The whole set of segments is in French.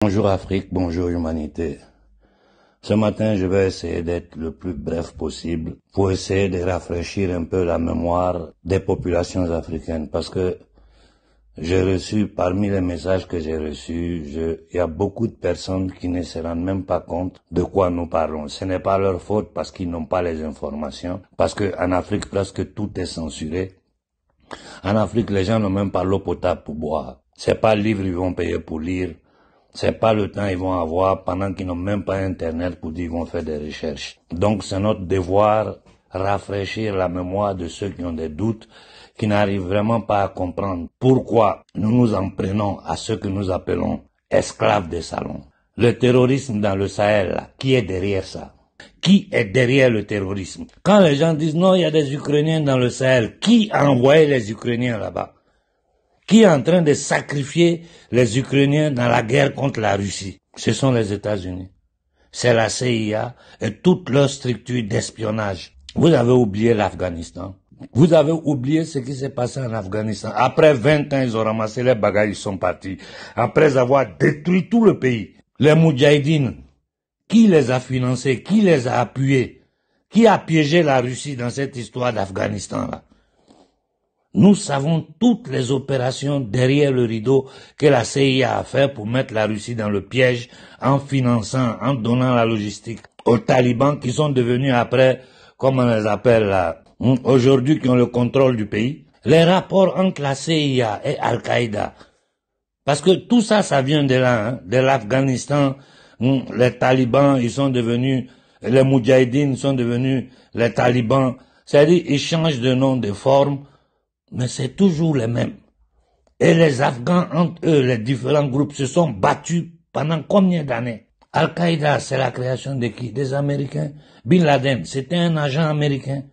Bonjour Afrique, bonjour humanité. Ce matin, je vais essayer d'être le plus bref possible pour essayer de rafraîchir un peu la mémoire des populations africaines parce que j'ai reçu, parmi les messages que j'ai reçus, il y a beaucoup de personnes qui ne se rendent même pas compte de quoi nous parlons. Ce n'est pas leur faute parce qu'ils n'ont pas les informations, parce qu'en Afrique, presque tout est censuré. En Afrique, les gens n'ont même pas l'eau potable pour boire. C'est pas le livre qu'ils vont payer pour lire. C'est pas le temps qu'ils vont avoir pendant qu'ils n'ont même pas Internet pour dire qu'ils vont faire des recherches. Donc c'est notre devoir rafraîchir la mémoire de ceux qui ont des doutes, qui n'arrivent vraiment pas à comprendre pourquoi nous nous en prenons à ceux que nous appelons esclaves des salons. Le terrorisme dans le Sahel, là, qui est derrière ça? Qui est derrière le terrorisme? Quand les gens disent non, il y a des Ukrainiens dans le Sahel, qui a envoyé les Ukrainiens là-bas? Qui est en train de sacrifier les Ukrainiens dans la guerre contre la Russie? Ce sont les États-Unis. C'est la CIA et toutes leurs structures d'espionnage. Vous avez oublié l'Afghanistan. Vous avez oublié ce qui s'est passé en Afghanistan. Après 20 ans, ils ont ramassé les bagages, ils sont partis. Après avoir détruit tout le pays. Les Moudjahidines, qui les a financés? Qui les a appuyés? Qui a piégé la Russie dans cette histoire d'Afghanistan-là? Nous savons toutes les opérations derrière le rideau que la CIA a fait pour mettre la Russie dans le piège en finançant, en donnant la logistique aux talibans qui sont devenus après, comme on les appelle là, aujourd'hui qui ont le contrôle du pays. Les rapports entre la CIA et Al-Qaïda, parce que tout ça, ça vient de là, hein, de l'Afghanistan. Les talibans, ils sont devenus, les Moudjahidines sont devenus les talibans. C'est-à-dire, ils changent de nom, de forme, mais c'est toujours les mêmes. Et les Afghans, entre eux, les différents groupes, se sont battus pendant combien d'années? Al-Qaïda, c'est la création de qui? Des Américains. Bin Laden, c'était un agent américain.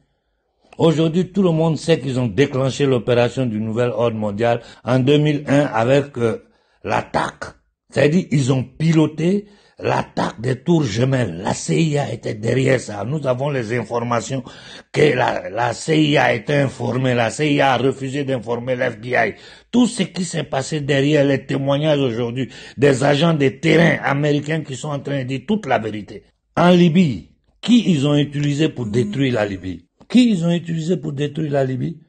Aujourd'hui, tout le monde sait qu'ils ont déclenché l'opération du nouvel ordre mondial en 2001 avec l'attaque. C'est-à-dire, ils ont piloté l'attaque des tours gemelles. La CIA était derrière ça. Nous avons les informations que la CIA était informée. La CIA a refusé d'informer l'FBI. Tout ce qui s'est passé derrière les témoignages aujourd'hui des agents de terrain américains qui sont en train de dire toute la vérité. En Libye, qui ils ont utilisé pour détruire la Libye? Qui ils ont utilisé pour détruire la Libye?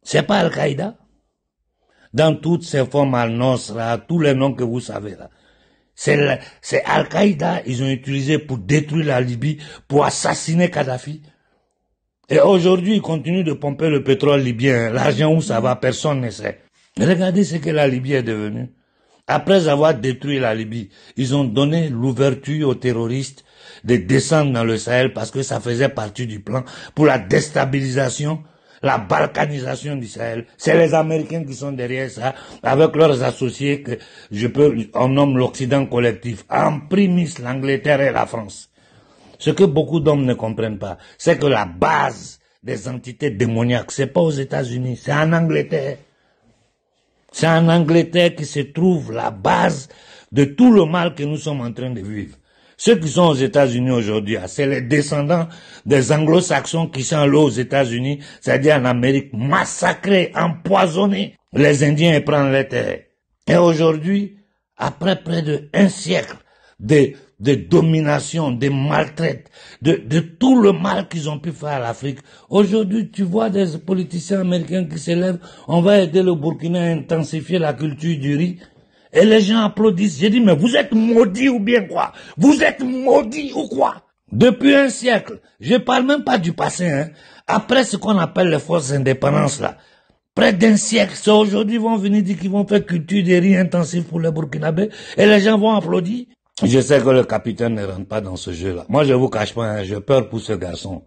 C'est pas Al-Qaïda? Dans toutes ces formes, Al-Nosra, tous les noms que vous savez là. C'est Al-Qaïda, ils ont utilisé pour détruire la Libye, pour assassiner Kadhafi. Et aujourd'hui, ils continuent de pomper le pétrole libyen. L'argent où ça va, personne ne sait. Regardez ce que la Libye est devenue. Après avoir détruit la Libye, ils ont donné l'ouverture aux terroristes de descendre dans le Sahel parce que ça faisait partie du plan pour la déstabilisation, la balkanisation du Sahel. C'est les Américains qui sont derrière ça, avec leurs associés que on nomme l'Occident collectif, en primis l'Angleterre et la France. Ce que beaucoup d'hommes ne comprennent pas, c'est que la base des entités démoniaques, c'est pas aux États-Unis, c'est en Angleterre. C'est en Angleterre que se trouve la base de tout le mal que nous sommes en train de vivre. Ceux qui sont aux États-Unis aujourd'hui, c'est les descendants des anglo-saxons qui sont allés aux États-Unis, c'est-à-dire en Amérique, massacrés, empoisonnés les Indiens et prendre les terres. Et aujourd'hui, après près d'un siècle de domination, de maltraite, de tout le mal qu'ils ont pu faire à l'Afrique, aujourd'hui, tu vois des politiciens américains qui se lèvent, on va aider le Burkina à intensifier la culture du riz. Et les gens applaudissent. J'ai dit, mais vous êtes maudits ou bien quoi? Vous êtes maudits ou quoi? Depuis un siècle, je parle même pas du passé, hein. Après ce qu'on appelle les forces indépendances là, près d'un siècle, c'est aujourd'hui ils vont venir dire qu'ils vont faire culture des riz intensif pour les Burkinabés et les gens vont applaudir. Je sais que le capitaine ne rentre pas dans ce jeu-là. Moi, je vous cache pas, hein, j'ai peur pour ce garçon.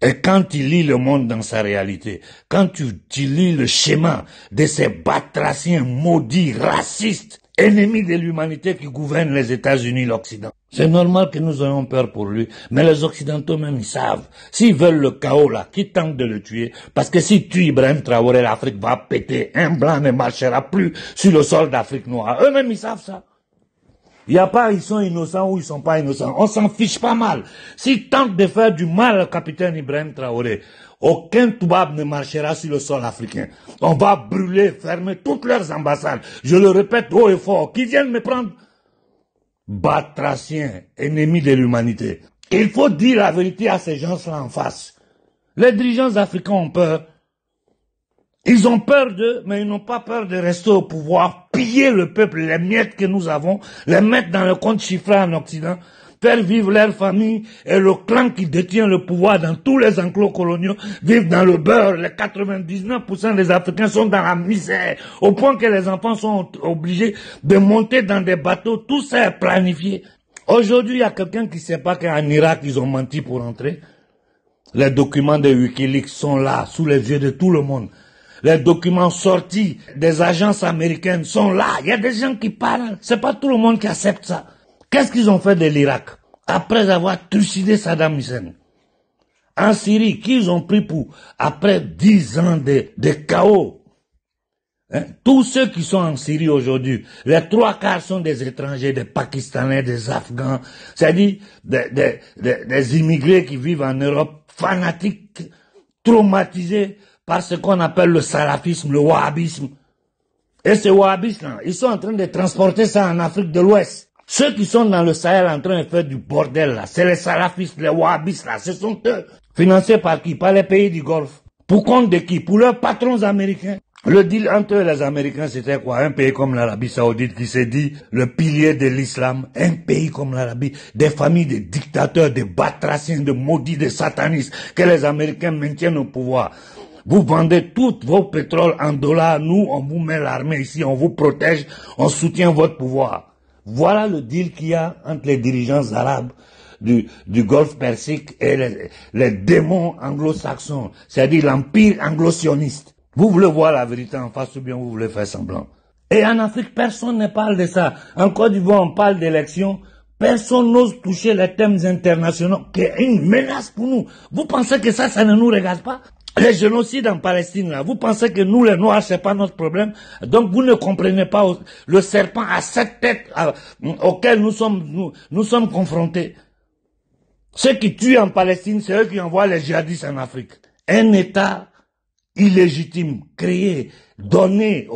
Et quand il lit le monde dans sa réalité, quand tu lis le schéma de ces batraciens maudits, racistes, ennemis de l'humanité qui gouvernent les États-Unis, l'Occident, c'est normal que nous ayons peur pour lui. Mais les Occidentaux même, ils savent. S'ils veulent le chaos là, qu'ils tentent de le tuer. Parce que si tu Ibrahim Traoré, l'Afrique va péter. Un blanc ne marchera plus sur le sol d'Afrique noire. Eux-mêmes, ils savent ça. Il n'y a pas, ils sont innocents ou ils sont pas innocents. On s'en fiche pas mal. S'ils tentent de faire du mal au capitaine Ibrahim Traoré, aucun Toubab ne marchera sur le sol africain. On va brûler, fermer toutes leurs ambassades. Je le répète haut et fort. Qui viennent me prendre? Batraciens, ennemis de l'humanité. Il faut dire la vérité à ces gens-là en face. Les dirigeants africains ont peur. Ils ont peur d'eux, mais ils n'ont pas peur de rester au pouvoir, piller le peuple, les miettes que nous avons, les mettre dans le compte chiffré en Occident, faire vivre leur famille et le clan qui détient le pouvoir dans tous les enclos coloniaux, vivent dans le beurre. Les 99% des Africains sont dans la misère, au point que les enfants sont obligés de monter dans des bateaux. Tout ça est planifié. Aujourd'hui, il y a quelqu'un qui ne sait pas qu'en Irak, ils ont menti pour entrer. Les documents de Wikileaks sont là, sous les yeux de tout le monde. Les documents sortis des agences américaines sont là. Il y a des gens qui parlent. C'est pas tout le monde qui accepte ça. Qu'est-ce qu'ils ont fait de l'Irak après avoir trucidé Saddam Hussein? En Syrie, qu'ils ont pris pour après 10 ans de chaos? Hein? Tous ceux qui sont en Syrie aujourd'hui, les 3/4 sont des étrangers, des Pakistanais, des Afghans, c'est-à-dire des immigrés qui vivent en Europe, fanatiques, traumatisés par ce qu'on appelle le salafisme, le wahhabisme. Et ces wahhabistes-là, ils sont en train de transporter ça en Afrique de l'Ouest. Ceux qui sont dans le Sahel en train de faire du bordel, là, c'est les salafistes, les wahhabistes, là, ce sont eux. Financés par qui? Par les pays du Golfe. Pour compte de qui? Pour leurs patrons américains. Le deal entre eux et les Américains, c'était quoi? Un pays comme l'Arabie Saoudite qui s'est dit le pilier de l'islam. Un pays comme l'Arabie, des familles de dictateurs, de batraciens, de maudits, de satanistes, que les Américains maintiennent au pouvoir. Vous vendez tous vos pétroles en dollars, nous, on vous met l'armée ici, on vous protège, on soutient votre pouvoir. Voilà le deal qu'il y a entre les dirigeants arabes du Golfe Persique et les démons anglo-saxons, c'est-à-dire l'empire anglo-sioniste. Vous voulez voir la vérité en face ou bien vous voulez faire semblant. Et en Afrique, personne ne parle de ça. En Côte d'Ivoire, on parle d'élections. Personne n'ose toucher les thèmes internationaux, qui est une menace pour nous. Vous pensez que ça ne nous regarde pas? Les génocides en Palestine, là, vous pensez que nous, les Noirs, c'est pas notre problème? Donc, vous ne comprenez pas le serpent à 7 têtes auquel nous sommes confrontés. Ceux qui tuent en Palestine, c'est eux qui envoient les djihadistes en Afrique. Un État illégitime, créé, donné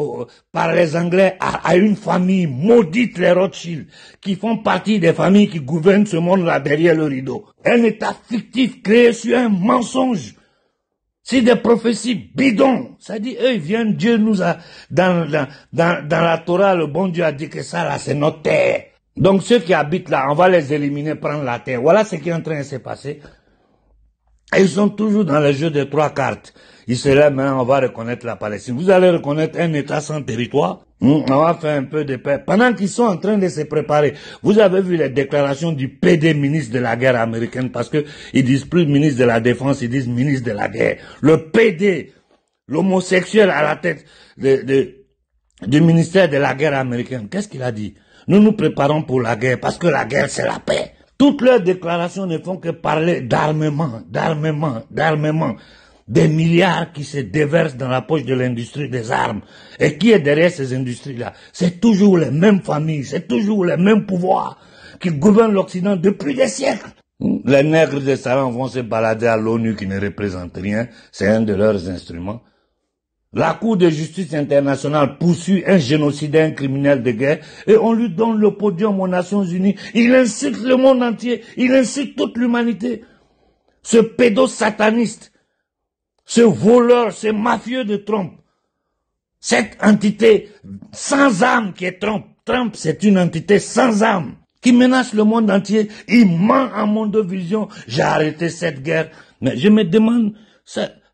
par les Anglais à une famille maudite, les Rothschild, qui font partie des familles qui gouvernent ce monde-là derrière le rideau. Un État fictif, créé sur un mensonge. C'est des prophéties bidons. Ça dit, eux, ils viennent, Dieu nous a, dans la Torah, le bon Dieu a dit que ça, là, c'est notre terre. Donc, ceux qui habitent là, on va les éliminer, prendre la terre. Voilà ce qui est en train de se passer. Et ils sont toujours dans le jeu des 3 cartes. Ils se lèvent, on va reconnaître la Palestine. Vous allez reconnaître un État sans territoire. On va faire un peu de paix. Pendant qu'ils sont en train de se préparer, vous avez vu les déclarations du PD, ministre de la guerre américaine, parce que ils disent plus ministre de la défense, ils disent ministre de la guerre. Le PD, l'homosexuel à la tête du ministère de la guerre américaine, qu'est-ce qu'il a dit? Nous nous préparons pour la guerre, parce que la guerre, c'est la paix. Toutes leurs déclarations ne font que parler d'armement, d'armement, d'armement. Des milliards qui se déversent dans la poche de l'industrie des armes. Et qui est derrière ces industries-là? C'est toujours les mêmes familles, c'est toujours les mêmes pouvoirs qui gouvernent l'Occident depuis des siècles. Les nègres de Saran vont se balader à l'ONU qui ne représente rien. C'est un de leurs instruments. La Cour de justice internationale poursuit un génocidaire, un criminel de guerre, et on lui donne le podium aux Nations Unies. Il insulte le monde entier, il insulte toute l'humanité. Ce pédosataniste, ce voleur, ce mafieux de Trump, cette entité sans âme qui est Trump. Trump, c'est une entité sans âme qui menace le monde entier. Il ment en mondovision. J'ai arrêté cette guerre. Mais je me demande,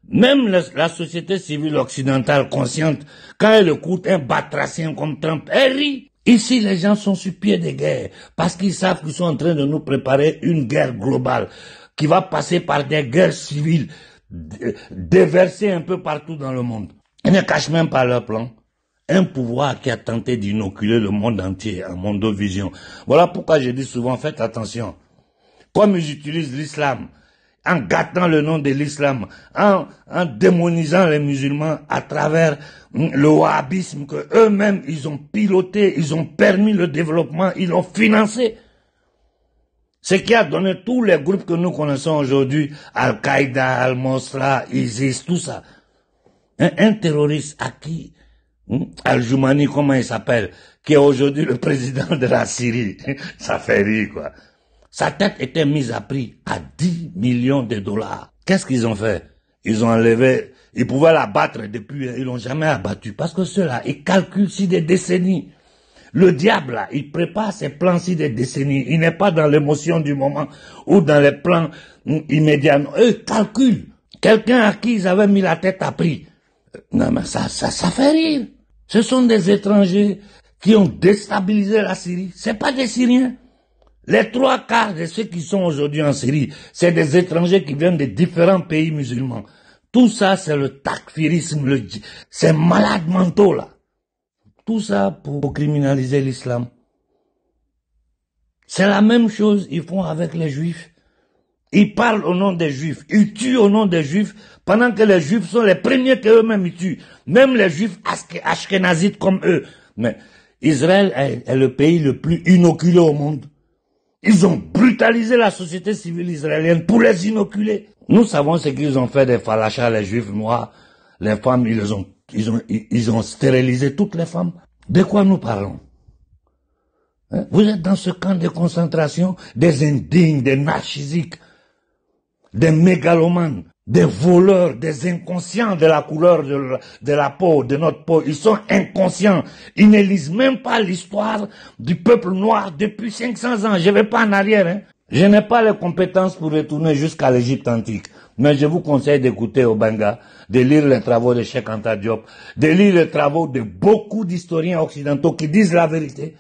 même la société civile occidentale consciente, quand elle écoute un batracien comme Trump, elle rit. Ici, les gens sont sur pied de guerre parce qu'ils savent qu'ils sont en train de nous préparer une guerre globale qui va passer par des guerres civiles déversés un peu partout dans le monde. Ils ne cachent même pas leur plan. Un pouvoir qui a tenté d'inoculer le monde entier en mondovision. Voilà pourquoi je dis souvent, faites attention. Comme ils utilisent l'islam, en gâtant le nom de l'islam, en démonisant les musulmans à travers le wahhabisme que eux-mêmes ils ont piloté, ils ont permis le développement, ils l'ont financé. Ce qui a donné tous les groupes que nous connaissons aujourd'hui, Al-Qaïda, Al-Mosra, ISIS, tout ça. Un terroriste à qui Al-Joumani, comment il s'appelle, qui est aujourd'hui le président de la Syrie. Ça fait rire, quoi. Sa tête était mise à prix à 10 millions de dollars. Qu'est-ce qu'ils ont fait? Ils ont enlevé, ils pouvaient la battre depuis, ils l'ont jamais abattu. Parce que ceux-là, ils calculent sur des décennies. Le diable, là, il prépare ses plans sur des décennies. Il n'est pas dans l'émotion du moment ou dans les plans immédiats. Eux, ils calculent. Quelqu'un à qui ils avaient mis la tête à prix. Non, mais ça fait rire. Ce sont des étrangers qui ont déstabilisé la Syrie. C'est pas des Syriens. Les 3/4 de ceux qui sont aujourd'hui en Syrie, c'est des étrangers qui viennent de différents pays musulmans. Tout ça, c'est le takfirisme, c'est malade mentaux, là. Tout ça pour criminaliser l'islam. C'est la même chose ils font avec les juifs. Ils parlent au nom des juifs, ils tuent au nom des juifs, pendant que les juifs sont les premiers qu'eux-mêmes ils tuent. Même les juifs ashkénazites comme eux. Mais Israël est le pays le plus inoculé au monde. Ils ont brutalisé la société civile israélienne pour les inoculer. Nous savons ce qu'ils ont fait des falachas, les juifs noirs, les femmes, ils ont stérilisé toutes les femmes. De quoi nous parlons? Hein? Vous êtes dans ce camp de concentration des indignes, des narcissiques, des mégalomanes, des voleurs, des inconscients de la couleur de la peau, de notre peau. Ils sont inconscients. Ils ne lisent même pas l'histoire du peuple noir depuis 500 ans. Je ne vais pas en arrière. Hein. Je n'ai pas les compétences pour retourner jusqu'à l'Égypte antique. Mais je vous conseille d'écouter Obenga, de lire les travaux de Cheikh Anta Diop, de lire les travaux de beaucoup d'historiens occidentaux qui disent la vérité.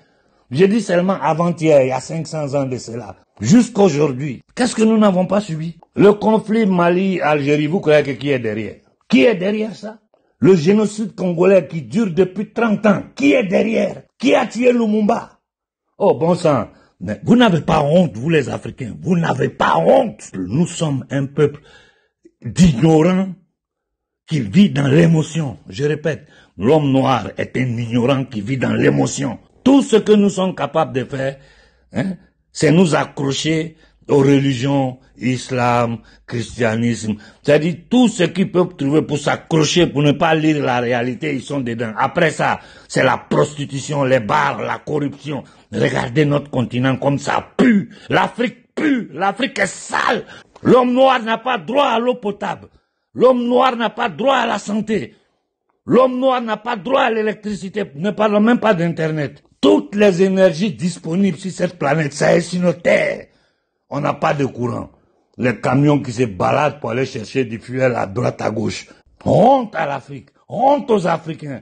Je dis seulement avant-hier, il y a 500 ans de cela. Jusqu'aujourd'hui, qu'est-ce que nous n'avons pas subi? Le conflit Mali-Algérie, vous croyez qui est derrière? Qui est derrière ça? Le génocide congolais qui dure depuis 30 ans, qui est derrière? Qui a tué Lumumba? Oh bon sang, mais vous n'avez pas honte, vous les Africains, vous n'avez pas honte. Nous sommes un peuple d'ignorants qui vit dans l'émotion. Je répète, l'homme noir est un ignorant qui vit dans l'émotion. Tout ce que nous sommes capables de faire, hein, c'est nous accrocher aux religions, islam, christianisme. C'est-à-dire tout ce qu'ils peuvent trouver pour s'accrocher, pour ne pas lire la réalité, ils sont dedans. Après ça, c'est la prostitution, les bars, la corruption. Regardez notre continent comme ça pue. L'Afrique pue. L'Afrique est sale. L'homme noir n'a pas droit à l'eau potable. L'homme noir n'a pas droit à la santé. L'homme noir n'a pas droit à l'électricité. Ne parlons même pas d'Internet. Toutes les énergies disponibles sur cette planète, ça est sur notre terre. On n'a pas de courant. Les camions qui se baladent pour aller chercher du fuel à droite, à gauche. Honte à l'Afrique. Honte aux Africains.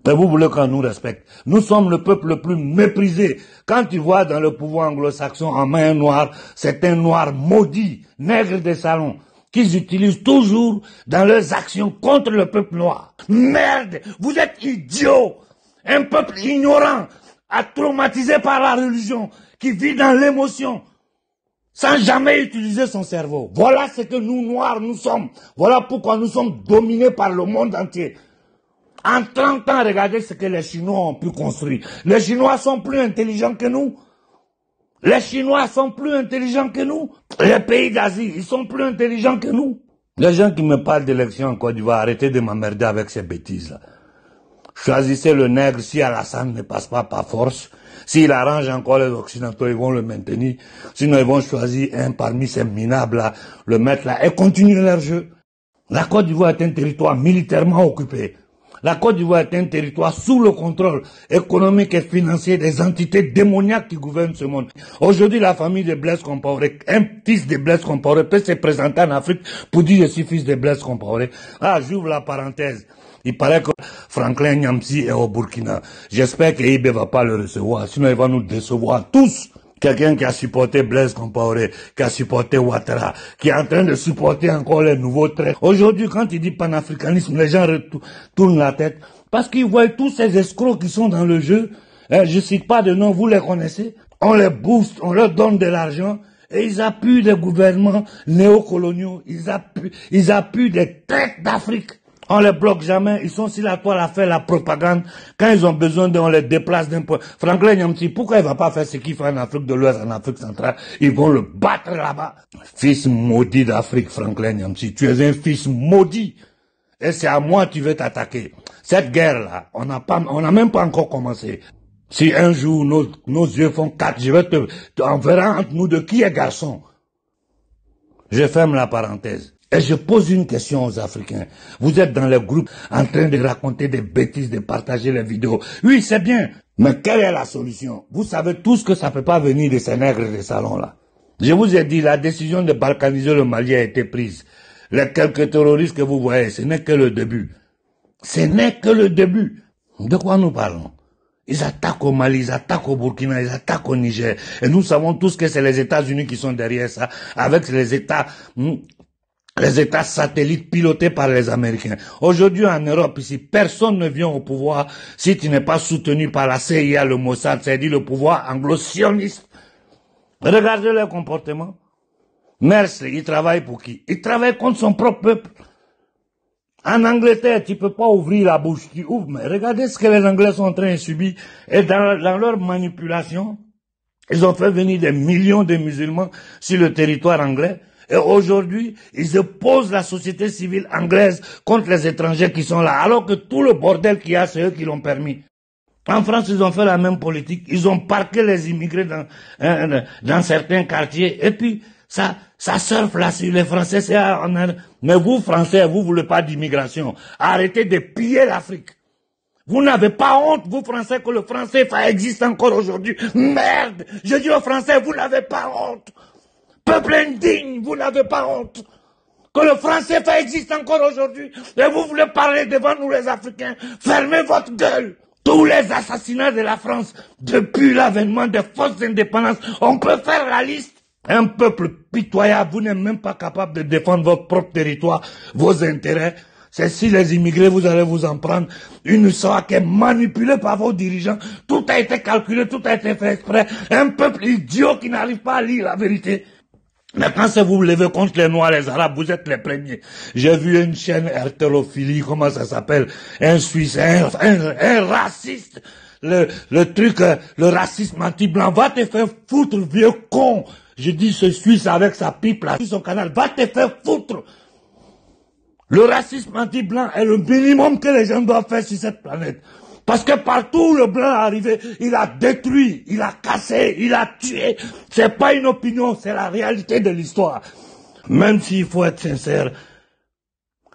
Mais vous voulez qu'on nous respecte. Nous sommes le peuple le plus méprisé. Quand tu vois dans le pouvoir anglo-saxon en main noire, c'est un noir maudit, nègre des salons, qu'ils utilisent toujours dans leurs actions contre le peuple noir. Merde, vous êtes idiots. Un peuple ignorant, traumatisé par la religion, qui vit dans l'émotion, sans jamais utiliser son cerveau. Voilà ce que nous, Noirs, nous sommes. Voilà pourquoi nous sommes dominés par le monde entier. En 30 ans, regardez ce que les Chinois ont pu construire. Les Chinois sont plus intelligents que nous. Les Chinois sont plus intelligents que nous. Les pays d'Asie, ils sont plus intelligents que nous. Les gens qui me parlent d'élection en Côte d'Ivoire, arrêtez de m'emmerder avec ces bêtises-là. Choisissez le nègre si Alassane ne passe pas par force. S'il arrange encore les Occidentaux, ils vont le maintenir. Sinon, ils vont choisir un parmi ces minables-là, le mettre là et continuer leur jeu. La Côte d'Ivoire est un territoire militairement occupé. La Côte d'Ivoire est un territoire sous le contrôle économique et financier des entités démoniaques qui gouvernent ce monde. Aujourd'hui, la famille de Blaise Compaoré, un fils de Blaise Compaoré peut se présenter en Afrique pour dire je suis fils de Blaise Compaoré. Ah, j'ouvre la parenthèse. Il paraît que Franklin Nyamsi est au Burkina. J'espère que Ibé va pas le recevoir, sinon il va nous décevoir tous. Quelqu'un qui a supporté Blaise Compaoré, qui a supporté Ouattara, qui est en train de supporter encore les nouveaux traits. Aujourd'hui, quand il dit panafricanisme, les gens tournent la tête parce qu'ils voient tous ces escrocs qui sont dans le jeu. Je cite pas de nom, vous les connaissez. On les booste, on leur donne de l'argent Et ils appuient des gouvernements néocoloniaux, ils appuient des têtes d'Afrique. On les bloque jamais, ils sont sur la toile à faire la propagande. Quand ils ont besoin on les déplace d'un point. Franklin Nyamsi, pourquoi il va pas faire ce qu'il fait en Afrique de l'Ouest, en Afrique centrale? Ils vont le battre là-bas. Fils maudit d'Afrique, Franklin Nyamsi, tu es un fils maudit. Et c'est à moi que tu veux t'attaquer. Cette guerre-là, on n'a même pas encore commencé. Si un jour nos yeux font 4, on verra entre nous de qui est garçon. Je ferme la parenthèse. Et je pose une question aux Africains. Vous êtes dans les groupes en train de raconter des bêtises, de partager les vidéos. Oui, c'est bien. Mais quelle est la solution? Vous savez tous que ça peut pas venir de ces nègres des salons-là. Je vous ai dit, la décision de balkaniser le Mali a été prise. Les quelques terroristes que vous voyez, ce n'est que le début. Ce n'est que le début. De quoi nous parlons? Ils attaquent au Mali, ils attaquent au Burkina, ils attaquent au Niger. Et nous savons tous que c'est les États-Unis qui sont derrière ça, avec les États satellites pilotés par les Américains. Aujourd'hui en Europe, ici, personne ne vient au pouvoir si tu n'es pas soutenu par la CIA, le Mossad, c'est-à-dire le pouvoir anglo-sioniste. Regardez leur comportement. Merce, il travaille pour qui? Il travaille contre son propre peuple. En Angleterre, tu peux pas ouvrir la bouche, tu ouvres, mais regardez ce que les Anglais sont en train de subir. Et dans leur manipulation, ils ont fait venir des millions de musulmans sur le territoire anglais. Et aujourd'hui, ils opposent la société civile anglaise contre les étrangers qui sont là, alors que tout le bordel qu'il y a, c'est eux qui l'ont permis. En France, ils ont fait la même politique. Ils ont parqué les immigrés dans certains quartiers. Et puis, ça surfe là sur les Français. Mais vous, Français, vous voulez pas d'immigration. Arrêtez de piller l'Afrique. Vous n'avez pas honte, vous, Français, que le français existe encore aujourd'hui. Merde! Je dis aux Français, vous n'avez pas honte. Peuple indigne, vous n'avez pas honte. Que le français existe encore aujourd'hui. Et vous voulez parler devant nous, les Africains. Fermez votre gueule. Tous les assassinats de la France, depuis l'avènement des forces d'indépendance, on peut faire la liste. Un peuple pitoyable, vous n'êtes même pas capable de défendre votre propre territoire, vos intérêts. C'est si les immigrés, vous allez vous en prendre une histoire qui est manipulée par vos dirigeants. Tout a été calculé, tout a été fait exprès. Un peuple idiot qui n'arrive pas à lire la vérité. Mais quand vous vous levez contre les Noirs, les Arabes, vous êtes les premiers. J'ai vu une chaîne hétérophilie, comment ça s'appelle? Un Suisse, un raciste. Le truc, le racisme anti-blanc. Va te faire foutre, vieux con. Je dis ce Suisse avec sa pipe là, sur son canal. Va te faire foutre. Le racisme anti-blanc est le minimum que les gens doivent faire sur cette planète. Parce que partout où le blanc est arrivé, il a détruit, il a cassé, il a tué. C'est pas une opinion, c'est la réalité de l'histoire. Même s'il faut être sincère,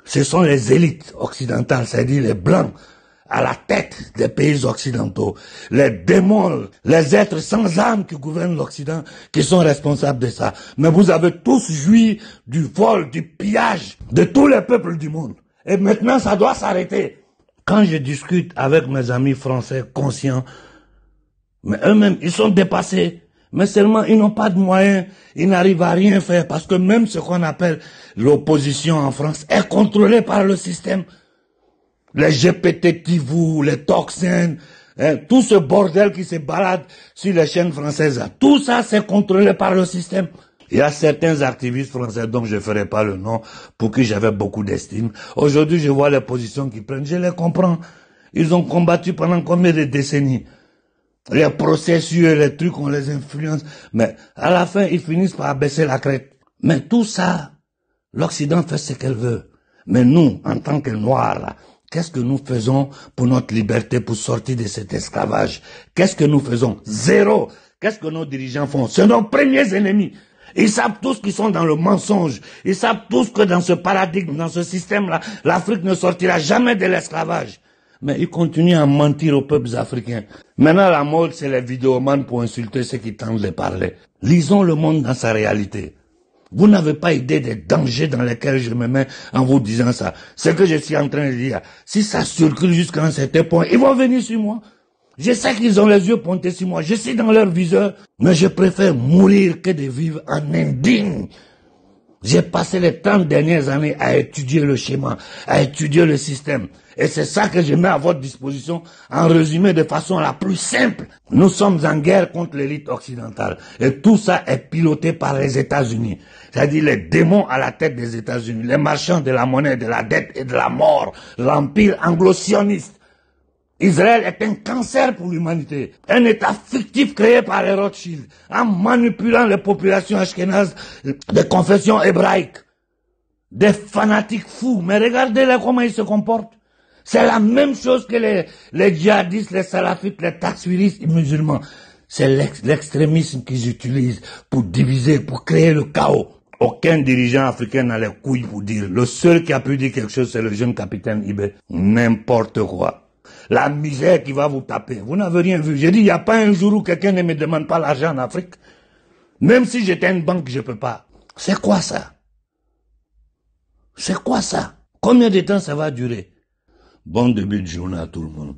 ce sont les élites occidentales, c'est-à-dire les blancs, à la tête des pays occidentaux, les démons, les êtres sans âme qui gouvernent l'Occident, qui sont responsables de ça. Mais vous avez tous joui du vol, du pillage de tous les peuples du monde. Et maintenant, ça doit s'arrêter. Quand je discute avec mes amis français conscients, mais eux-mêmes, ils sont dépassés. Mais seulement, ils n'ont pas de moyens, ils n'arrivent à rien faire, parce que même ce qu'on appelle l'opposition en France est contrôlée par le système. Les GPT TV, les toxins, tout ce bordel qui se balade sur les chaînes françaises, tout ça c'est contrôlé par le système. Il y a certains activistes français dont je ne ferai pas le nom, pour qui j'avais beaucoup d'estime. Aujourd'hui, je vois les positions qu'ils prennent, je les comprends. Ils ont combattu pendant combien de décennies? Les processus et les trucs, on les influence. Mais à la fin, ils finissent par baisser la crête. Mais tout ça, l'Occident fait ce qu'elle veut. Mais nous, en tant que Noirs, là, qu'est-ce que nous faisons pour notre liberté, pour sortir de cet esclavage? Qu'est-ce que nous faisons? Zéro. Qu'est-ce que nos dirigeants font? C'est nos premiers ennemis. Ils savent tous qu'ils sont dans le mensonge. Ils savent tous que dans ce paradigme, dans ce système-là, l'Afrique ne sortira jamais de l'esclavage. Mais ils continuent à mentir aux peuples africains. Maintenant, la mode, c'est les vidéomans pour insulter ceux qui tentent de parler. Lisons le monde dans sa réalité. Vous n'avez pas idée des dangers dans lesquels je me mets en vous disant ça. Ce que je suis en train de dire, si ça circule jusqu'à un certain point, ils vont venir sur moi. Je sais qu'ils ont les yeux pointés sur moi, je suis dans leur viseur, mais je préfère mourir que de vivre en indigne. J'ai passé les 30 dernières années à étudier le schéma, à étudier le système. Et c'est ça que je mets à votre disposition en résumé de façon la plus simple. Nous sommes en guerre contre l'élite occidentale. Et tout ça est piloté par les États-Unis. C'est-à-dire les démons à la tête des États-Unis, les marchands de la monnaie, de la dette et de la mort, l'empire anglo-sioniste. Israël est un cancer pour l'humanité. Un État fictif créé par les Rothschild, en manipulant les populations ashkénazes de confession hébraïque. Des fanatiques fous. Mais regardez-les comment ils se comportent. C'est la même chose que les djihadistes, les salafites, les takfiristes musulmans. C'est l'extrémisme qu'ils utilisent pour diviser, pour créer le chaos. Aucun dirigeant africain n'a les couilles pour dire. Le seul qui a pu dire quelque chose, c'est le jeune capitaine Ibé. N'importe quoi. La misère qui va vous taper. Vous n'avez rien vu. J'ai dit, il n'y a pas un jour où quelqu'un ne me demande pas l'argent en Afrique. Même si j'étais une banque, je ne peux pas. C'est quoi ça? C'est quoi ça? Combien de temps ça va durer? Bon début de journée à tout le monde.